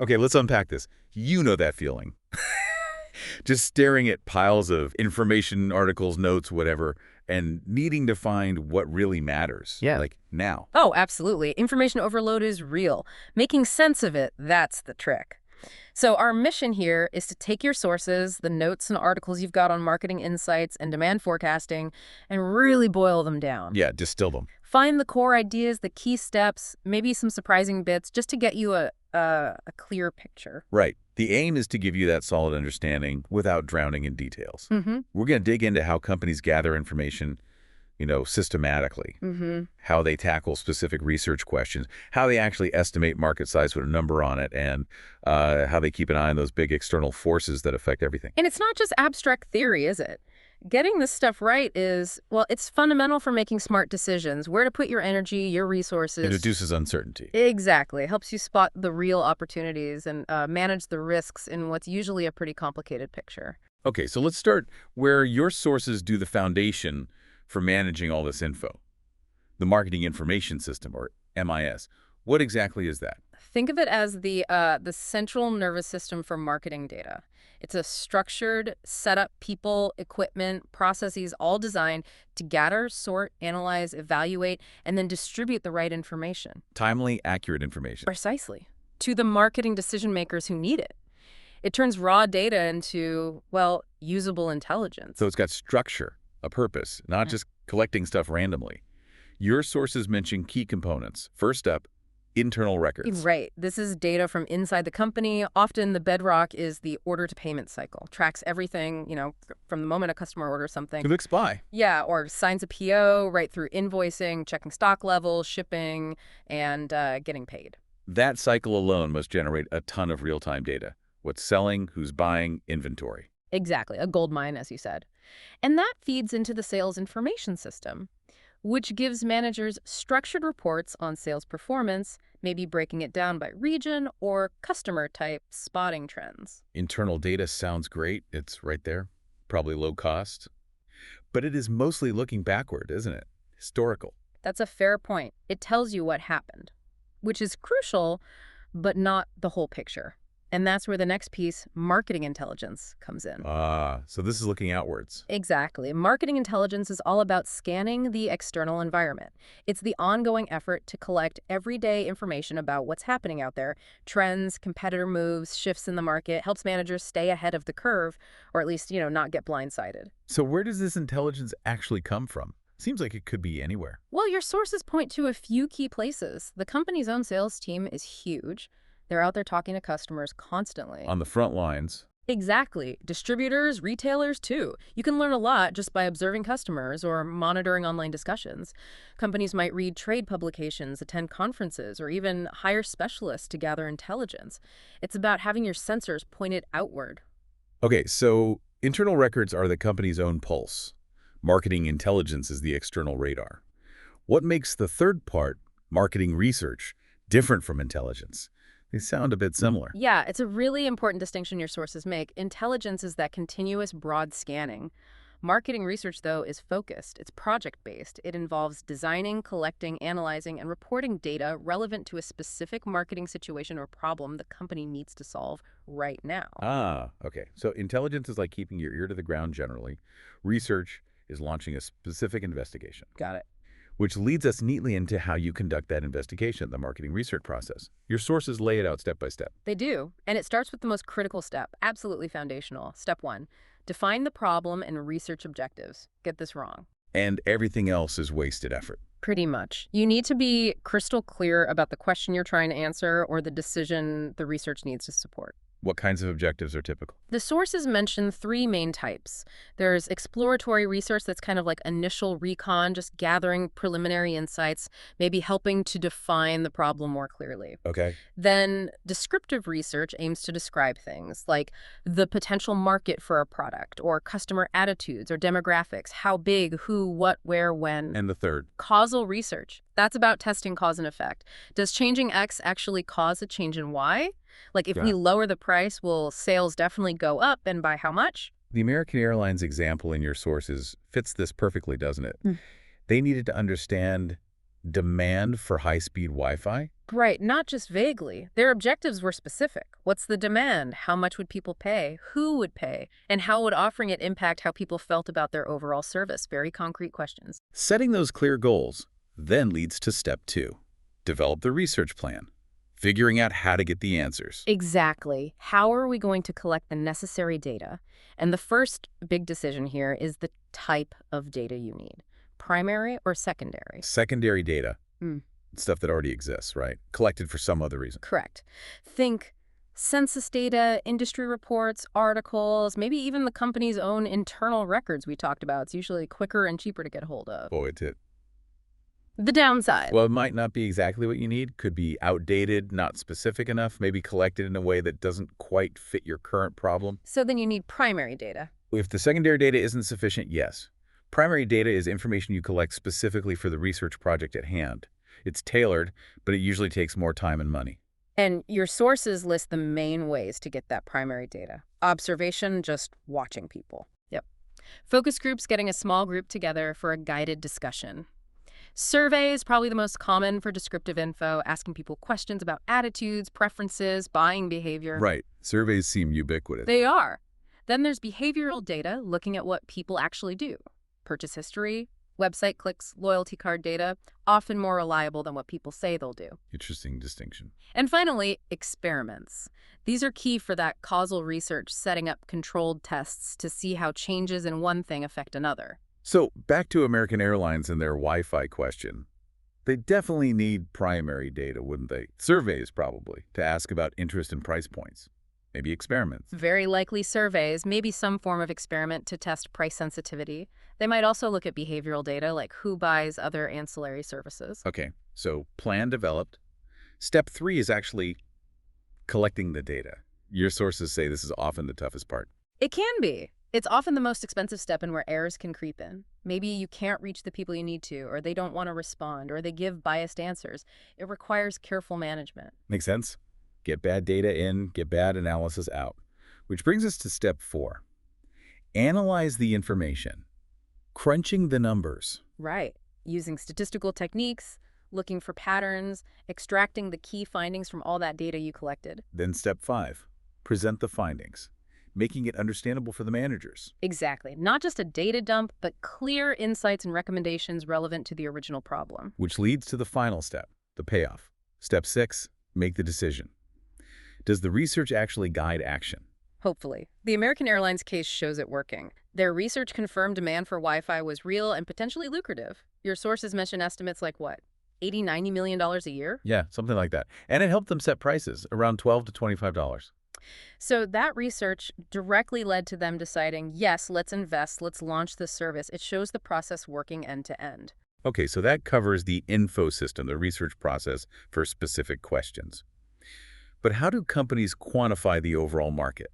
Okay, let's unpack this. You know that feeling. Just staring at piles of information, articles, notes, whatever, and needing to find what really matters, Yeah. like now. Oh, absolutely. Information overload is real. Making sense of it, that's the trick. So our mission here is to take your sources, the notes and articles you've got on marketing insights and demand forecasting, and really boil them down. Yeah, distill them. Find the core ideas, the key steps, maybe some surprising bits, just to get you a clear picture. Right. The aim is to give you that solid understanding without drowning in details. Mm-hmm. We're going to dig into how companies gather information, systematically, Mm-hmm. how they tackle specific research questions, how they actually estimate market size with a number on it, and how they keep an eye on those big external forces that affect everything. And it's not just abstract theory, is it? Getting this stuff right is, well, it's fundamental for making smart decisions, where to put your energy, your resources. It reduces uncertainty. Exactly. It helps you spot the real opportunities and manage the risks in what's usually a pretty complicated picture. Okay, so let's start where your sources do the foundation for managing all this info. The Marketing Information System, or MIS. What exactly is that? Think of it as the central nervous system for marketing data. It's a structured setup, people, equipment, processes, all designed to gather, sort, analyze, evaluate, and then distribute the right information. Timely, accurate information. Precisely. To the marketing decision makers who need it. It turns raw data into, well, usable intelligence. So it's got structure, a purpose, not just collecting stuff randomly. Your sources mention key components. First up, internal records. Right. This is data from inside the company. Often the bedrock is the order to payment cycle. Tracks everything, from the moment a customer orders something. Who looks by? Yeah, or signs a PO, right through invoicing, checking stock levels, shipping, and getting paid. That cycle alone must generate a ton of real-time data. What's selling, who's buying, inventory. Exactly. A gold mine, as you said. And that feeds into the sales information system, which gives managers structured reports on sales performance, maybe breaking it down by region or customer type, spotting trends. Internal data sounds great. It's right there. Probably low cost. But it is mostly looking backward, isn't it? Historical. That's a fair point. It tells you what happened, which is crucial, but not the whole picture. And that's where the next piece, marketing intelligence, comes in. So this is looking outwards. Exactly. Marketing intelligence is all about scanning the external environment. It's the ongoing effort to collect everyday information about what's happening out there, trends, competitor moves, shifts in the market, helps managers stay ahead of the curve, or at least, not get blindsided. So where does this intelligence actually come from? Seems like it could be anywhere. Well, your sources point to a few key places. The company's own sales team is huge. They're out there talking to customers constantly. On the front lines. Exactly. Distributors, retailers, too. You can learn a lot just by observing customers or monitoring online discussions. Companies might read trade publications, attend conferences, or even hire specialists to gather intelligence. It's about having your sensors pointed outward. Okay, so internal records are the company's own pulse. Marketing intelligence is the external radar. What makes the third part, marketing research, different from intelligence? They sound a bit similar. Yeah, it's a really important distinction your sources make. Intelligence is that continuous broad scanning. Marketing research, though, is focused. It's project-based. It involves designing, collecting, analyzing, and reporting data relevant to a specific marketing situation or problem the company needs to solve right now. Okay. So intelligence is like keeping your ear to the ground generally. Research is launching a specific investigation. Got it. Which leads us neatly into how you conduct that investigation, the marketing research process. Your sources lay it out step by step. They do. And it starts with the most critical step, absolutely foundational. Step 1, define the problem and research objectives. Get this wrong. And everything else is wasted effort. Pretty much. You need to be crystal clear about the question you're trying to answer or the decision the research needs to support. What kinds of objectives are typical? The sources mention 3 main types. There's exploratory research that's kind of like initial recon, just gathering preliminary insights, maybe helping to define the problem more clearly. Okay. Then descriptive research aims to describe things like the potential market for a product or customer attitudes or demographics, how big, who, what, where, when. And the third? Causal research. That's about testing cause and effect. Does changing X actually cause a change in Y? Like if we lower the price, will sales definitely go up, and by how much? The American Airlines example in your sources fits this perfectly, doesn't it? They needed to understand demand for high-speed Wi-Fi, Right, not just vaguely. Their objectives were specific. What's the demand? How much would people pay? Who would pay? And how would offering it impact how people felt about their overall service? Very concrete questions. Setting those clear goals then leads to step 2. Develop the research plan, figuring out how to get the answers. Exactly. How are we going to collect the necessary data? And the first big decision here is the type of data you need. Primary or secondary? Secondary data, Mm. stuff that already exists, right? Collected for some other reason. Correct. Think census data, industry reports, articles, maybe even the company's own internal records we talked about. It's usually quicker and cheaper to get hold of. Boy, it's it. The downside. Well, it might not be exactly what you need. Could be outdated, not specific enough, maybe collected in a way that doesn't quite fit your current problem. So then you need primary data. If the secondary data isn't sufficient, yes. Primary data is information you collect specifically for the research project at hand. It's tailored, but it usually takes more time and money. And your sources list the main ways to get that primary data. Observation, just watching people. Yep. Focus groups, getting a small group together for a guided discussion. Survey is probably the most common for descriptive info, asking people questions about attitudes, preferences, buying behavior. Right. Surveys seem ubiquitous. They are. Then there's behavioral data, looking at what people actually do. Purchase history, website clicks, loyalty card data, often more reliable than what people say they'll do. Interesting distinction. And finally, experiments. These are key for that causal research, setting up controlled tests to see how changes in one thing affect another. So back to American Airlines and their Wi-Fi question. They definitely need primary data, wouldn't they? Surveys, probably, to ask about interest and price points. Maybe experiments. Very likely surveys, maybe some form of experiment to test price sensitivity. They might also look at behavioral data, like who buys other ancillary services. Okay, so plan developed. Step 3 is actually collecting the data. Your sources say this is often the toughest part. It can be. It's often the most expensive step and where errors can creep in. Maybe you can't reach the people you need to, or they don't want to respond, or they give biased answers. It requires careful management. Make sense? Get bad data in, get bad analysis out. Which brings us to step 4. Analyze the information. Crunching the numbers. Right. Using statistical techniques, looking for patterns, extracting the key findings from all that data you collected. Then step 5. Present the findings. Making it understandable for the managers. Exactly. Not just a data dump, but clear insights and recommendations relevant to the original problem. Which leads to the final step, the payoff. Step 6. Make the decision. Does the research actually guide action? Hopefully. The American Airlines case shows it working. Their research confirmed demand for Wi-Fi was real and potentially lucrative. Your sources mention estimates like what? $80, $90 million a year? Yeah, something like that. And it helped them set prices, around $12 to $25. So that research directly led to them deciding, yes, let's invest, let's launch this service. It shows the process working end to end. Okay, so that covers the info system, the research process for specific questions. But how do companies quantify the overall market?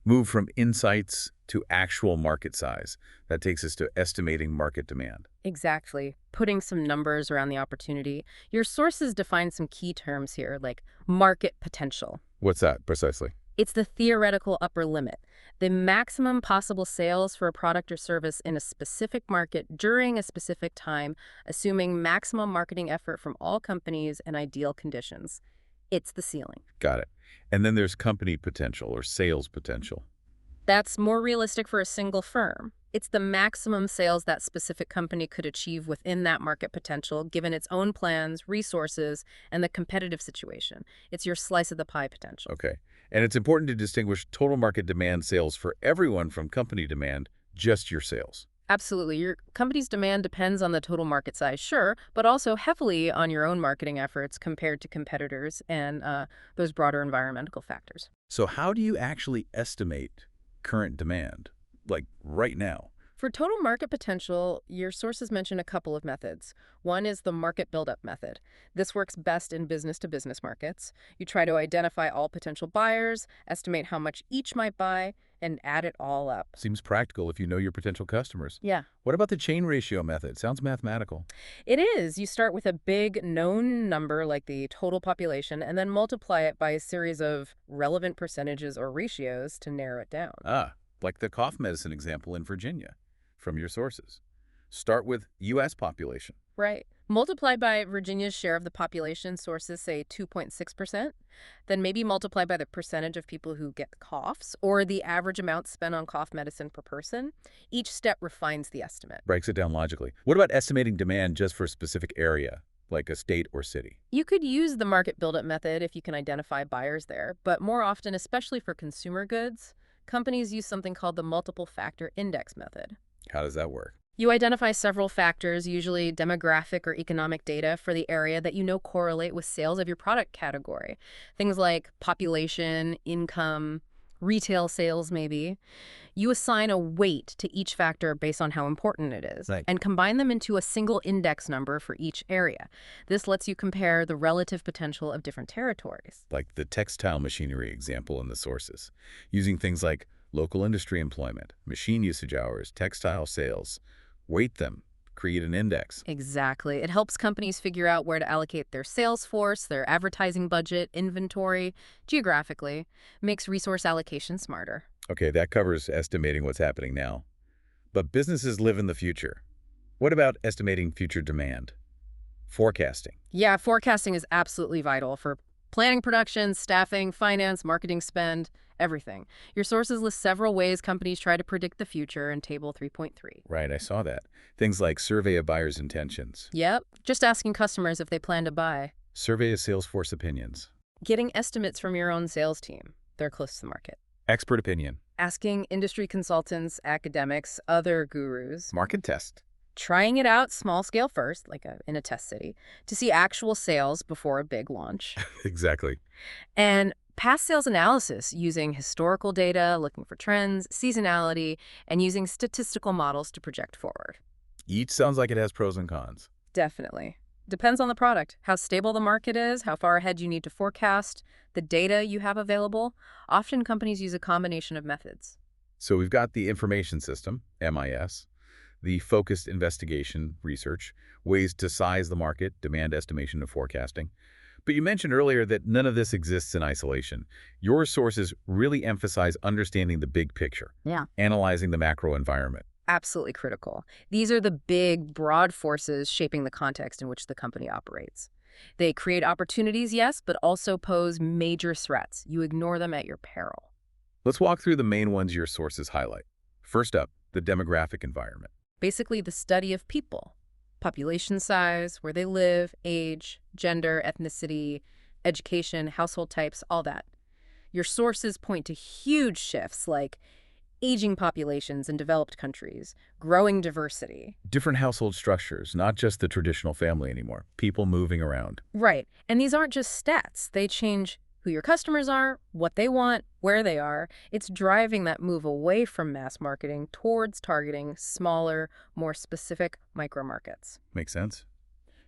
Move from insights to actual market size. That takes us to estimating market demand. Exactly. Putting some numbers around the opportunity. Your sources define some key terms here, like market potential. What's that, precisely? It's the theoretical upper limit, the maximum possible sales for a product or service in a specific market during a specific time, assuming maximum marketing effort from all companies and ideal conditions. It's the ceiling. Got it. And then there's company potential or sales potential. That's more realistic for a single firm. It's the maximum sales that specific company could achieve within that market potential, given its own plans, resources, and the competitive situation. It's your slice of the pie potential. Okay. And it's important to distinguish total market demand sales for everyone from company demand, just your sales. Absolutely. Your company's demand depends on the total market size, sure, but also heavily on your own marketing efforts compared to competitors and those broader environmental factors. So how do you actually estimate current demand, like right now? For total market potential, your sources mention a couple of methods. One is the market buildup method. This works best in business-to-business markets. You try to identify all potential buyers, estimate how much each might buy, and add it all up. Seems practical if you know your potential customers. Yeah. What about the chain ratio method? Sounds mathematical. It is. You start with a big known number like the total population and then multiply it by a series of relevant percentages or ratios to narrow it down. Like the cough medicine example in Virginia from your sources. Start with U.S. population. Right. Multiply by Virginia's share of the population, sources say 2.6%. Then maybe multiply by the percentage of people who get coughs or the average amount spent on cough medicine per person. Each step refines the estimate. Breaks it down logically. What about estimating demand just for a specific area, like a state or city? You could use the market buildup method if you can identify buyers there, but more often, especially for consumer goods, companies use something called the multiple factor index method. How does that work? You identify several factors, usually demographic or economic data, for the area that you know correlate with sales of your product category. Things like population, income, retail sales maybe. You assign a weight to each factor based on how important it is, Right. and combine them into a single index number for each area. This lets you compare the relative potential of different territories. Like the textile machinery example in the sources, using things like local industry employment, machine usage hours, textile sales, weight them, create an index. Exactly. It helps companies figure out where to allocate their sales force, their advertising budget, inventory, geographically. Makes resource allocation smarter. Okay, that covers estimating what's happening now. But businesses live in the future. What about estimating future demand? Forecasting. Yeah, forecasting is absolutely vital for planning production, staffing, finance, marketing spend, everything. Your sources list several ways companies try to predict the future in Table 3.3. Right, I saw that. Things like survey a buyer's intentions, Yep, just asking customers if they plan to buy. survey a Salesforce opinions, Getting estimates from your own sales team. They're close to the market. expert opinion, Asking industry consultants, academics, other gurus. market test. Trying it out small scale first, like in a test city, to see actual sales before a big launch. Exactly. And past sales analysis using historical data, looking for trends, seasonality, and using statistical models to project forward. Each sounds like it has pros and cons. Definitely. Depends on the product, how stable the market is, how far ahead you need to forecast, the data you have available. Often companies use a combination of methods. So we've got the information system, MIS, the focused investigation, research, ways to size the market, demand estimation and forecasting. But you mentioned earlier that none of this exists in isolation. Your sources really emphasize understanding the big picture, Yeah. analyzing the macro environment. Absolutely critical. These are the big, broad forces shaping the context in which the company operates. They create opportunities, yes, but also pose major threats. You ignore them at your peril. Let's walk through the main ones your sources highlight. First up, the demographic environment. Basically, the study of people. Population size, where they live, age, gender, ethnicity, education, household types, all that. Your sources point to huge shifts like aging populations in developed countries, growing diversity. Different household structures, not just the traditional family anymore. People moving around. Right. And these aren't just stats. They change who your customers are, what they want, where they are. It's driving that move away from mass marketing towards targeting smaller, more specific micro markets. Makes sense?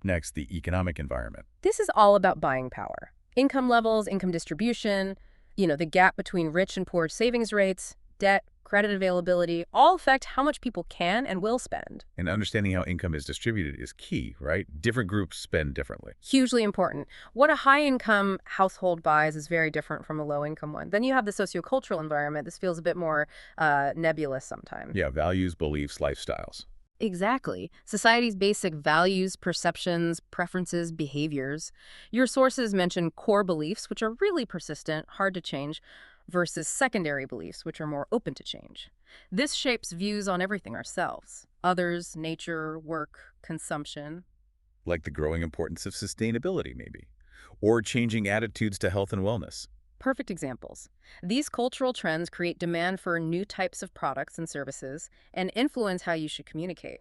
Next, the economic environment. This is all about buying power. Income levels, income distribution, the gap between rich and poor savings rates, debt, credit availability, all affect how much people can and will spend. And understanding how income is distributed is key, right? Different groups spend differently. Hugely important. What a high-income household buys is very different from a low-income one. Then you have the sociocultural environment. This feels a bit more nebulous sometimes. Yeah, values, beliefs, lifestyles. Exactly. Society's basic values, perceptions, preferences, behaviors. Your sources mention core beliefs, which are really persistent, hard to change, versus secondary beliefs, which are more open to change. This shapes views on everything ourselves. Others, nature, work, consumption. Like the growing importance of sustainability, maybe. Or changing attitudes to health and wellness. Perfect examples. These cultural trends create demand for new types of products and services and influence how you should communicate.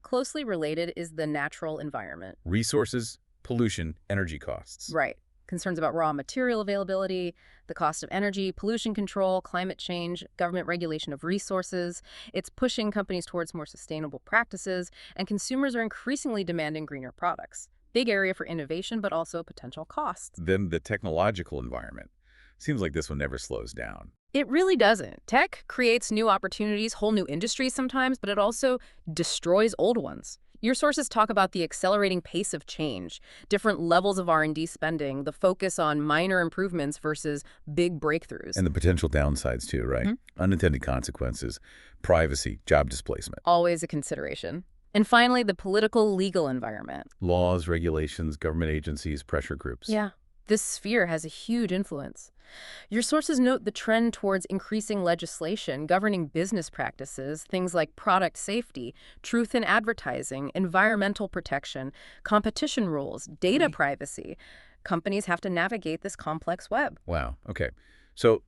Closely related is the natural environment. Resources, pollution, energy costs. Right. Concerns about raw material availability, the cost of energy, pollution control, climate change, government regulation of resources. It's pushing companies towards more sustainable practices, and consumers are increasingly demanding greener products. Big area for innovation, but also potential costs. Then the technological environment. Seems like this one never slows down. It really doesn't. Tech creates new opportunities, whole new industries sometimes, but it also destroys old ones. Your sources talk about the accelerating pace of change, different levels of R&D spending, the focus on minor improvements versus big breakthroughs. And the potential downsides too, right? Unintended consequences, privacy, job displacement. Always a consideration. And finally, the political legal environment. Laws, regulations, government agencies, pressure groups. Yeah, this sphere has a huge influence. Your sources note the trend towards increasing legislation governing business practices, things like product safety, truth in advertising, environmental protection, competition rules, data privacy. Companies have to navigate this complex web. Wow. Okay. So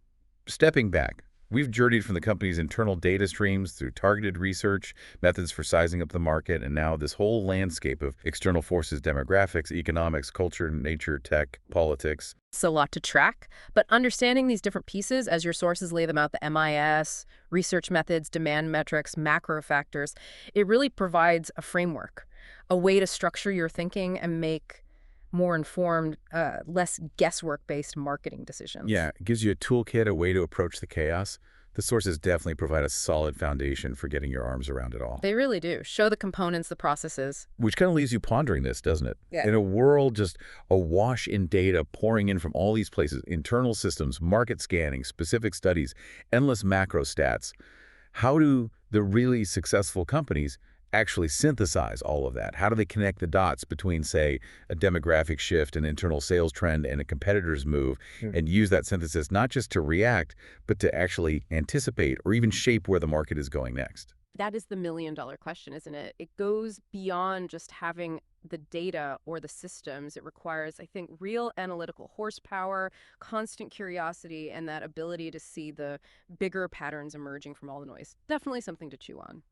stepping back, we've journeyed from the company's internal data streams through targeted research, methods for sizing up the market, and now this whole landscape of external forces, demographics, economics, culture, nature, tech, politics. It's a lot to track, but understanding these different pieces as your sources lay them out, the MIS, research methods, demand metrics, macro factors, it really provides a framework, a way to structure your thinking and make more informed, less guesswork-based marketing decisions. Yeah, it gives you a toolkit, a way to approach the chaos. The sources definitely provide a solid foundation for getting your arms around it all. They really do. Show the components, the processes. Which kind of leaves you pondering this, doesn't it? Yeah. In a world just awash in data pouring in from all these places, internal systems, market scanning, specific studies, endless macro stats, how do the really successful companies actually synthesize all of that? How do they connect the dots between, say, a demographic shift, an internal sales trend, and a competitor's move, and use that synthesis not just to react, but to actually anticipate or even shape where the market is going next? That is the million-dollar question, isn't it? It goes beyond just having the data or the systems. It requires, I think, real analytical horsepower, constant curiosity, and that ability to see the bigger patterns emerging from all the noise. Definitely something to chew on.